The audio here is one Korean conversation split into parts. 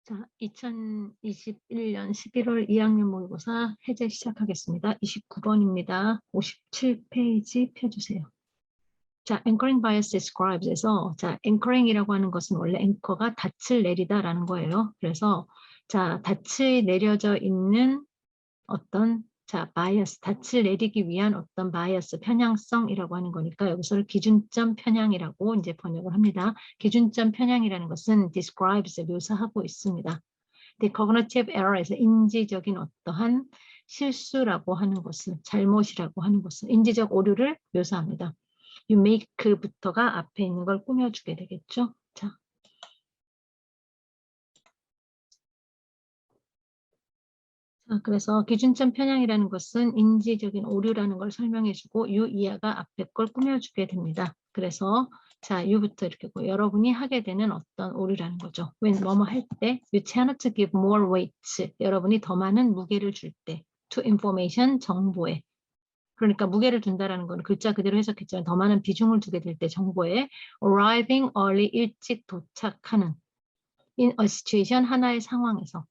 자, 2021년 11월 2학년 모의고사 해제 시작하겠습니다. 29번입니다. 57페이지 펴주세요. 자, anchoring bias describes에서 자, anchoring이라고 하는 것은 원래 앵커가 닻을 내리다라는 거예요. 그래서 자, 닻이 내려져 있는 어떤 자, 바이어스, 닻을 내리기 위한 어떤 바이어스, 편향성이라고 하는 거니까 여기서 기준점 편향이라고 이제 번역을 합니다. 기준점 편향이라는 것은 describes, 묘사하고 있습니다. The cognitive error에서 인지적인 어떠한 실수라고 하는 것을, 잘못이라고 하는 것을, 인지적 오류를 묘사합니다. You make부터가 앞에 있는 걸 꾸며주게 되겠죠. 자. 그래서 기준점 편향이라는 것은 인지적인 오류라는 걸 설명해주고 you 이하가 앞에 걸 꾸며주게 됩니다. 그래서 자 you부터 이렇게 고 여러분이 하게 되는 어떤 오류라는 거죠. when 뭐뭐 할 때 you tend to give more weight. 여러분이 더 많은 무게를 줄 때 to information 정보에. 그러니까 무게를 둔다라는 건 글자 그대로 해석했지만 더 많은 비중을 두게 될 때 정보에 arriving early 일찍 도착하는 in a situation 하나의 상황에서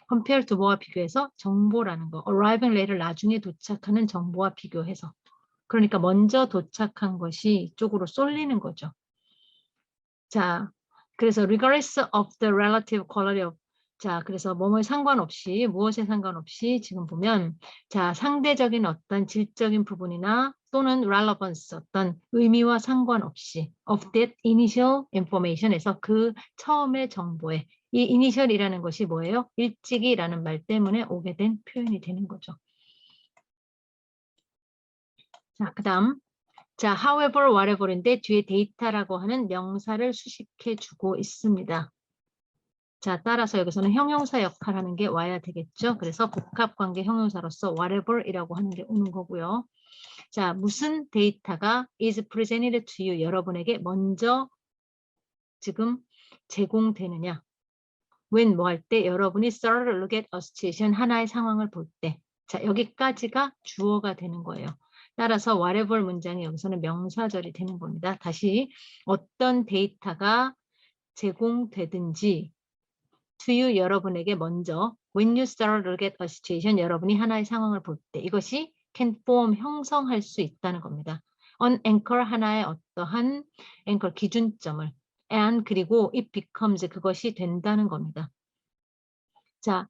compare to 뭐와 비교해서 정보라는 거. arriving later 나중에 도착하는 정보와 비교해서. 그러니까 먼저 도착한 것이 이쪽으로 쏠리는 거죠. 자, 그래서 regardless of the relative quality of 자, 그래서 뭐뭐에 상관없이 무엇에 상관없이 지금 보면 자, 상대적인 어떤 질적인 부분이나 또는 relevance 어떤 의미와 상관없이 of that initial information에서 그 처음의 정보에 이 initial이라는 것이 뭐예요? 일찍이라는 말 때문에 오게 된 표현이 되는 거죠. 자, 그다음 자, however, whatever인데 뒤에 데이터라고 하는 명사를 수식해 주고 있습니다. 자, 따라서 여기서는 형용사 역할을 하는 게 와야 되겠죠. 그래서 복합관계 형용사로서 whatever이라고 하는 게 오는 거고요. 자, 무슨 데이터가 is presented to you 여러분에게 먼저 지금 제공되느냐. when 뭐 할 때 여러분이 start to look at a situation 하나의 상황을 볼 때. 자, 여기까지가 주어가 되는 거예요. 따라서 whatever 문장이 여기서는 명사절이 되는 겁니다. 다시 어떤 데이터가 제공되든지 to you 여러분에게 먼저 when you start to look at a situation 여러분이 하나의 상황을 볼 때 이것이 can form 형성할 수 있다는 겁니다. on anchor 하나의 어떠한 anchor 기준점을 and 그리고 it becomes 그것이 된다는 겁니다. 자,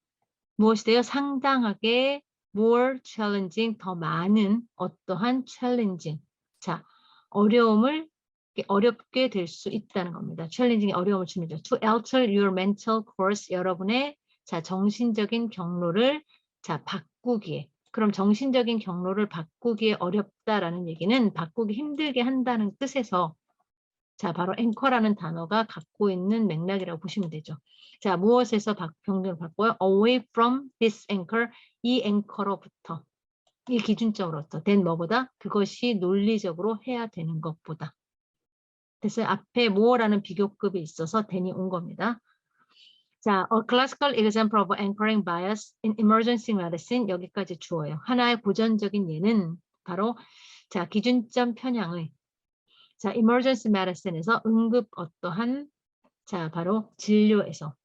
무엇이 돼요? 상당하게 more challenging 더 많은 어떠한 challenging 자 어려움을 어렵게 될 수 있다는 겁니다. challenging이 어려움을 주는 거죠. to alter your mental course 여러분의 자 정신적인 경로를 자 바꾸기에 그럼 정신적인 경로를 바꾸기에 어렵다라는 얘기는 바꾸기 힘들게 한다는 뜻에서 자, 바로 앵커라는 단어가 갖고 있는 맥락이라고 보시면 되죠. 자, 무엇에서 경계를 바꿔요? Away from this anchor, 이 앵커로부터, 이 기준점으로부터, 된 뭐보다? 그것이 논리적으로 해야 되는 것보다. 그래서 앞에 more라는 비교급이 있어서 then이 온 겁니다. 자, a classical example of anchoring bias in emergency medicine 여기까지 주어요. 하나의 고전적인 예는 바로 자, 기준점 편향의 자, emergency medicine에서 응급 어떠한 자, 바로 진료에서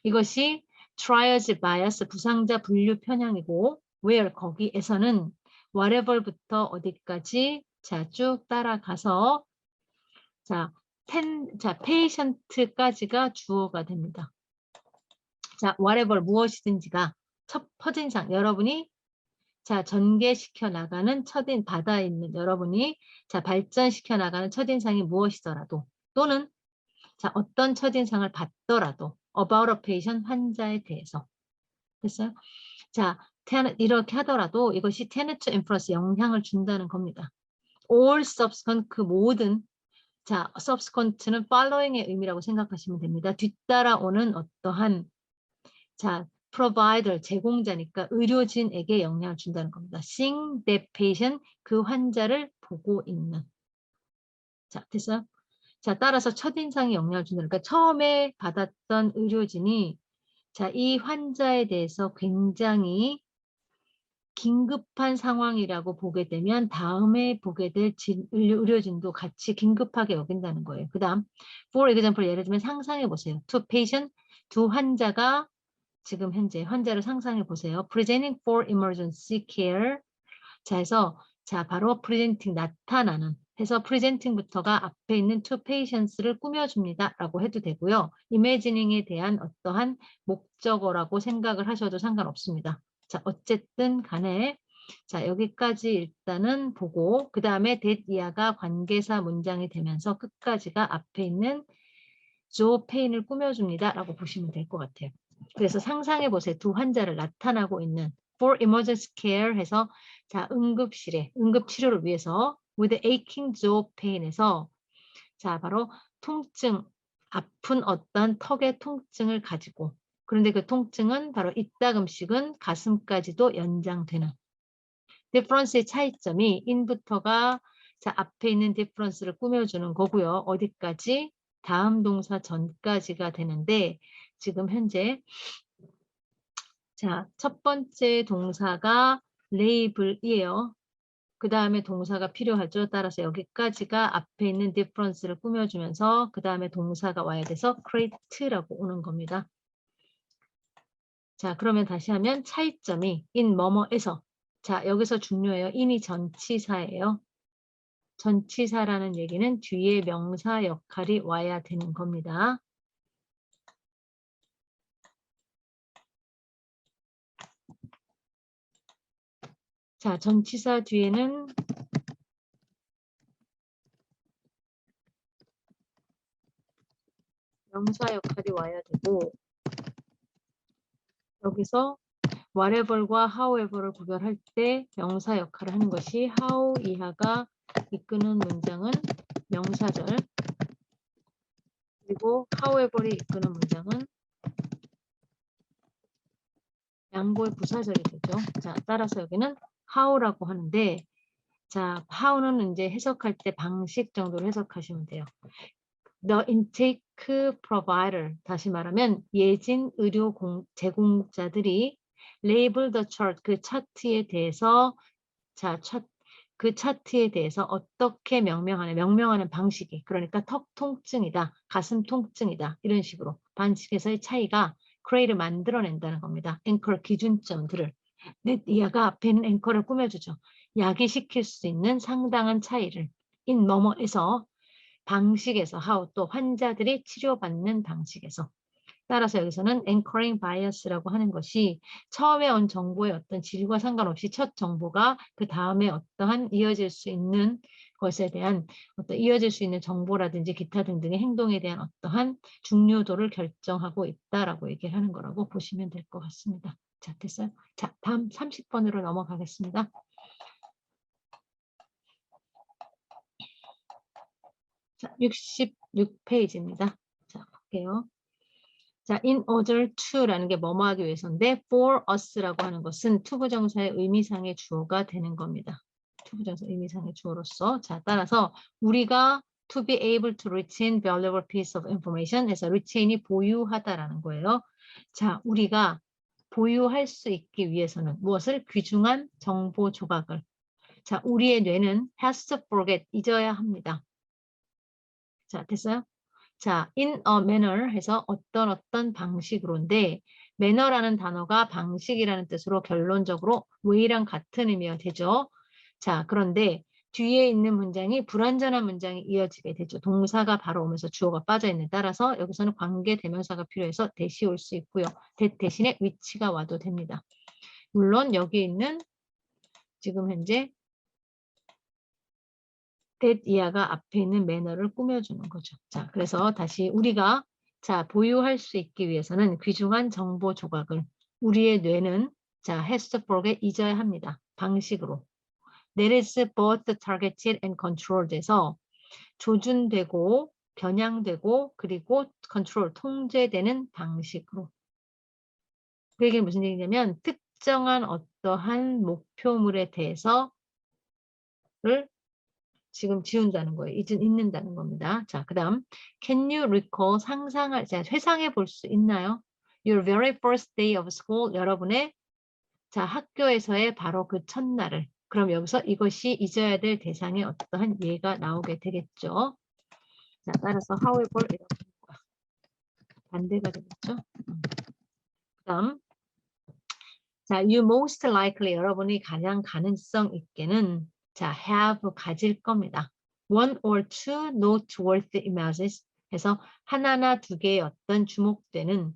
이것이 triage bias 부상자 분류 편향이고 where 거기에서는 whatever부터 어디까지 자, 쭉 따라가서 자, patient까지가 주어가 됩니다. 자, whatever 무엇이든지가 첫인상 여러분이 자, 전개시켜 나가는 바다에 있는 여러분이 자, 발전시켜 나가는 첫인상이 무엇이더라도 또는 자, 어떤 첫인상을 받더라도 about a patient 환자에 대해서 됐어요? 자, 이렇게 하더라도 이것이 tend to influence 영향을 준다는 겁니다. all subsequent 그 모든 자, subsequent는 following의 의미라고 생각하시면 됩니다. 뒤따라오는 어떠한 자, provider 제공자니까 의료진에게 영향을 준다는 겁니다. seeing the patient 그 환자를 보고 있는 자, 됐어요? 자, 따라서 첫인상이 영향을 준다니까 그러니까 처음에 받았던 의료진이 자, 이 환자에 대해서 굉장히 긴급한 상황이라고 보게 되면 다음에 보게 될 의료진도 같이 긴급하게 여긴다는 거예요. 그 다음, for example, 예를 들면 상상해 보세요. two patient, 두 환자가 지금 현재 환자를 상상해 보세요. presenting for emergency care. 자, 해서 자, 바로 presenting 나타나는 해서 presenting부터가 앞에 있는 two patients를 꾸며줍니다. 라고 해도 되고요. imagining에 대한 어떠한 목적어라고 생각을 하셔도 상관없습니다. 자, 어쨌든 간에 자, 여기까지 일단은 보고 그 다음에 that 이하가 관계사 문장이 되면서 끝까지가 앞에 있는 조 페인을 꾸며줍니다. 라고 보시면 될 것 같아요. 그래서 상상해 보세요. 두 환자를 나타나고 있는 for emergency care 해서 자, 응급실에 응급치료를 위해서 with aching jaw pain에서 자, 바로 통증, 아픈 어떤 턱의 통증을 가지고 그런데 그 통증은 바로 이따금씩은 가슴까지도 연장되는 difference의 차이점이 in부터가 자, 앞에 있는 difference를 꾸며주는 거고요. 어디까지? 다음 동사 전까지가 되는데 지금 현재 자, 첫 번째 동사가 label이에요. 그 다음에 동사가 필요하죠. 따라서 여기까지가 앞에 있는 difference를 꾸며주면서 그 다음에 동사가 와야 돼서 create라고 오는 겁니다. 자, 그러면 다시 하면 차이점이 in 뭐뭐에서 자, 여기서 중요해요. in이 전치사예요. 전치사라는 얘기는 뒤에 명사 역할이 와야 되는 겁니다. 자, 전치사 뒤에는 명사 역할이 와야 되고 여기서 whatever과 however를 구별할 때 명사 역할을 하는 것이 how 이하가 이끄는 문장은 명사절 그리고 however이 이끄는 문장은 양보의 부사절이 되죠. 자, 따라서 여기는 how라고 하는데 자, how는 이제 해석할 때 방식 정도로 해석하시면 돼요. The intake provider, 다시 말하면 예진 의료 제공자들이 label the chart, 그 차트에 대해서 자, 그 차트에 대해서 어떻게 명명하는 방식이 그러니까 턱 통증이다, 가슴 통증이다 이런 식으로 방식에서의 차이가 create를 만들어낸다는 겁니다. 앵커 기준점들을 이하가 앞에는 앵커를 꾸며주죠. 야기시킬 수 있는 상당한 차이를 in 뭐뭐에서 방식에서 how 또 환자들이 치료받는 방식에서 따라서 여기서는 anchoring bias라고 하는 것이 처음에 온 정보의 어떤 질과 상관없이 첫 정보가 그 다음에 어떠한 이어질 수 있는 것에 대한 어떤 이어질 수 있는 정보라든지 기타 등등의 행동에 대한 어떠한 중요도를 결정하고 있다라고 얘기를 하는 거라고 보시면 될 것 같습니다. 자, 됐어요? 자, 다음 30번으로 넘어가겠습니다. 자, 66페이지입니다. 자, 볼게요. 자, in order to라는 게 뭐뭐 하기 위해서인데 for us라고 하는 것은 투부정사의 의미상의 주어가 되는 겁니다. 투부정사 의미상의 주어로서 자, 따라서 우리가 to be able to retain valuable piece of information 해서 retain이 보유하다라는 거예요. 자, 우리가 보유할 수 있기 위해서는 무엇을? 귀중한 정보 조각을. 자, 우리의 뇌는 has to forget, 잊어야 합니다. 자, 됐어요? 자, in a manner 해서 어떤 방식으로인데 manner라는 단어가 방식이라는 뜻으로 결론적으로 way랑 같은 의미가 되죠. 자, 그런데 뒤에 있는 문장이 불완전한 문장이 이어지게 되죠. 동사가 바로 오면서 주어가 빠져있는 따라서 여기서는 관계 대명사가 필요해서 대시 올 수 있고요. 대신에 위치가 와도 됩니다. 물론 여기 있는 지금 현재 that 이하가 앞에 있는 매너를 꾸며주는 거죠. 자, 그래서 다시 우리가 자, 보유할 수 있기 위해서는 귀중한 정보 조각을 우리의 뇌는 자, has to forget 잊어야 합니다. 방식으로. That is both targeted and controlled 해서 조준되고 겨냥되고 그리고 컨트롤 통제되는 방식으로. 그 얘기는 무슨 얘기냐면 특정한 어떠한 목표물에 대해서를 지금 지운다는 거예요. 잊는다는 겁니다. 자, 그 다음 Can you recall 자, 회상해 볼 수 있나요? Your very first day of school, 여러분의 자, 학교에서의 바로 그 첫날을. 그럼 여기서 이것이 잊어야 될 대상의 어떠한 예가 나오게 되겠죠. 자, 따라서 however 이렇게 반대가 되겠죠. 그다음 자, you most likely 여러분이 가장 가능성 있게는 자, have 가질 겁니다. one or two noteworthy images 해서 하나나 두 개의 어떤 주목되는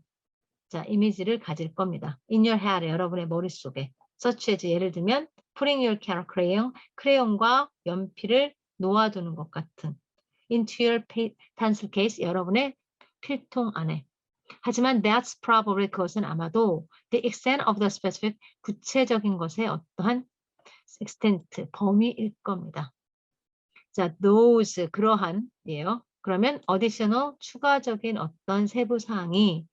자, 이미지를 가질 겁니다. in your head 여러분의 머릿속에 such as 예를 들면 putting your crayon 크레용과 연필을 놓아두는 것 같은 into your pencil case 여러분의 필통 안에 하지만 that's probably 그것은 아마도 the extent of the specific 구체적인 것의 어떠한 extent 범위일 겁니다. 자, those 그러한 예요. 그러면 additional 추가적인 어떤 세부 사항이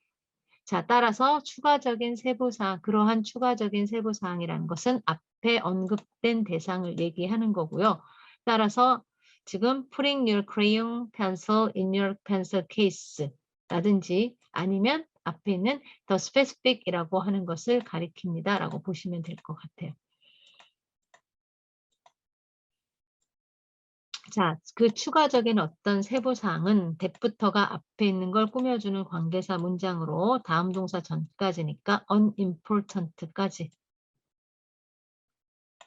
자, 따라서 추가적인 세부사항, 그러한 추가적인 세부사항이라는 것은 앞에 언급된 대상을 얘기하는 거고요. 따라서 지금 putting your crayon pencil in your pencil case 라든지 아니면 앞에 있는 the specific 이라고 하는 것을 가리킵니다. 라고 보시면 될 것 같아요. 자, 그 추가적인 어떤 세부사항은 that부터가 앞에 있는 걸 꾸며주는 관계사 문장으로 다음 동사 전까지니까 unimportant까지.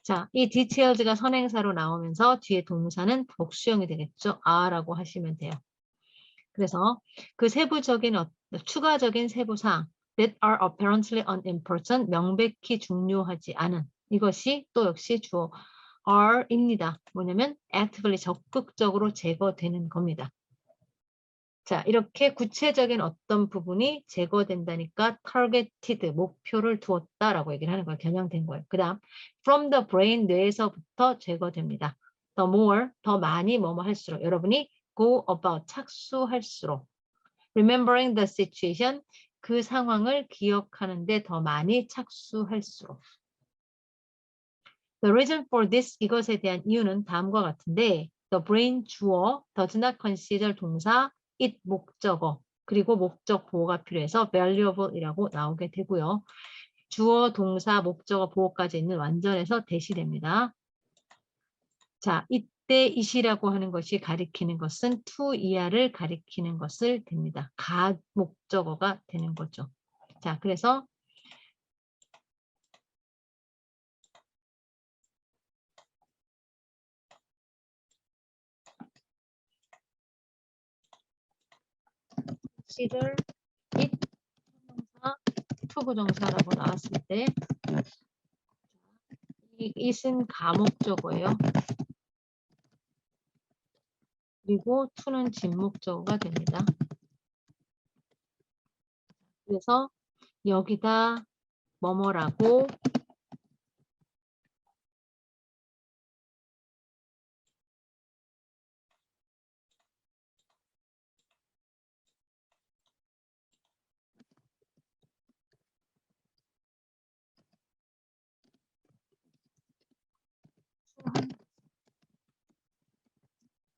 자, 이 detailed가 선행사로 나오면서 뒤에 동사는 복수형이 되겠죠. are라고 하시면 돼요. 그래서 그 세부적인 추가적인 세부사항 that are apparently unimportant 명백히 중요하지 않은 이것이 또 역시 주어 are입니다. 뭐냐면 actively 적극적으로 제거되는 겁니다. 자, 이렇게 구체적인 어떤 부분이 제거된다니까 targeted, 목표를 두었다라고 얘기를 하는 거예요. 겨냥된 거예요. 그 다음 from the brain, 뇌에서부터 제거됩니다. the more, 더 많이 뭐뭐 할수록 여러분이 go about, 착수할수록 remembering the situation, 그 상황을 기억하는데 더 많이 착수할수록 The reason for this, 이것에 대한 이유는 다음과 같은데 the brain 주어, does not consider 동사, it 목적어, 그리고 목적 보호가 필요해서 valuable이라고 나오게 되고요. 주어, 동사, 목적어, 보호까지 있는 완전에서 대시됩니다. 자, 이때 it이라고 하는 것이 가리키는 것은 to 이하를 가리키는 것을 됩니다. 가 목적어가 되는 거죠. 자, 그래서 consider it 동사, 투부정사라고 나왔을 때 이 it은 가목적어예요. 그리고 to는 진목적어가 됩니다. 그래서 여기다 뭐뭐라고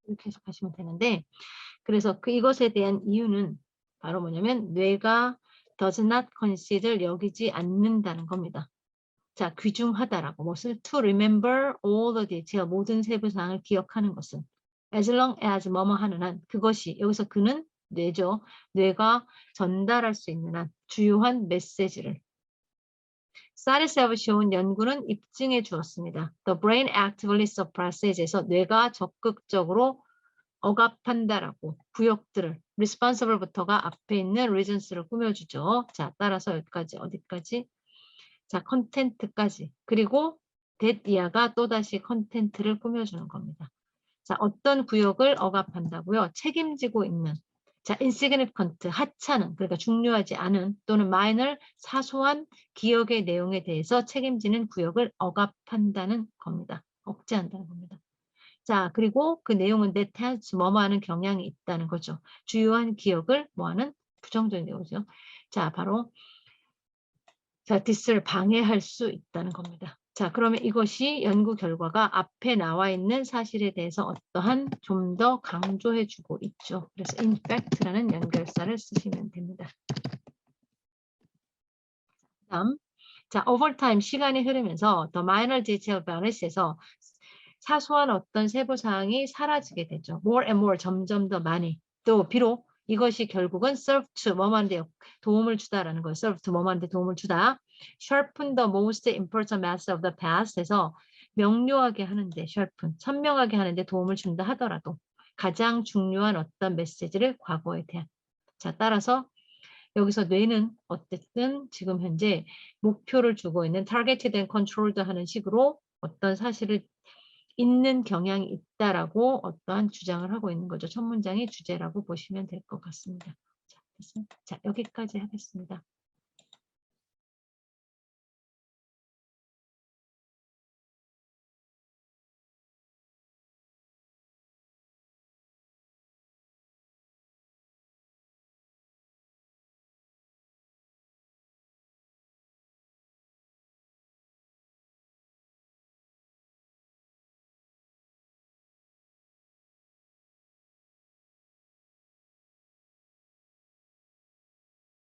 이렇게 해석하시면 되는데 그래서 이것에 대한 이유는 바로 뭐냐면 뇌가 does not consider 여기지 않는다는 겁니다. 자, 귀중하다라고 무엇을 to remember all the detail 모든 세부사항을 기억하는 것은 as long as 뭐뭐 하는 한 그것이 여기서 그는 뇌죠. 뇌가 전달할 수 있는 한 주요한 메시지를 사리스하브쇼온 연구는 입증해 주었습니다. The brain actively suppresses에서 뇌가 적극적으로 억압한다라고 구역들을 responsible부터가 앞에 있는 reasons를 꾸며주죠. 자, 따라서 여기까지 어디까지? 자, 컨텐트까지. 그리고 that 이하가 또다시 컨텐트를 꾸며주는 겁니다. 자, 어떤 구역을 억압한다고요? 책임지고 있는. 자, insignificant, 하찮은, 그러니까 중요하지 않은 또는 minor, 사소한 기억의 내용에 대해서 책임지는 구역을 억압한다는 겁니다. 억제한다는 겁니다. 자, 그리고 그 내용은 that has 뭐뭐 하는 경향이 있다는 거죠. 주요한 기억을 뭐하는 부정적인 내용이죠. 자, 바로 자, this를 방해할 수 있다는 겁니다. 자, 그러면 이것이 연구 결과가 앞에 나와 있는 사실에 대해서 어떠한 좀 더 강조해주고 있죠. 그래서 in fact라는 연결사를 쓰시면 됩니다. 다음, 자, over time 시간이 흐르면서 the minor detail bias에서 사소한 어떤 세부 사항이 사라지게 되죠. more and more 점점 더 많이. 또 비록 이것이 결국은 serve to 뭐만데 도움을 주다라는 거예요. serve to 뭐만데 도움을 주다. sharpen the most important message of the past에서 명료하게 하는데 sharpen 선명하게 하는데 도움을 준다 하더라도 가장 중요한 어떤 메시지를 과거에 대한. 자, 따라서 여기서 뇌는 어쨌든 지금 현재 목표를 주고 있는 targeted and controlled 하는 식으로 어떤 사실을 있는 경향이 있다라고 어떠한 주장을 하고 있는 거죠. 첫 문장의 주제라고 보시면 될 것 같습니다. 자, 됐습니다. 자, 여기까지 하겠습니다.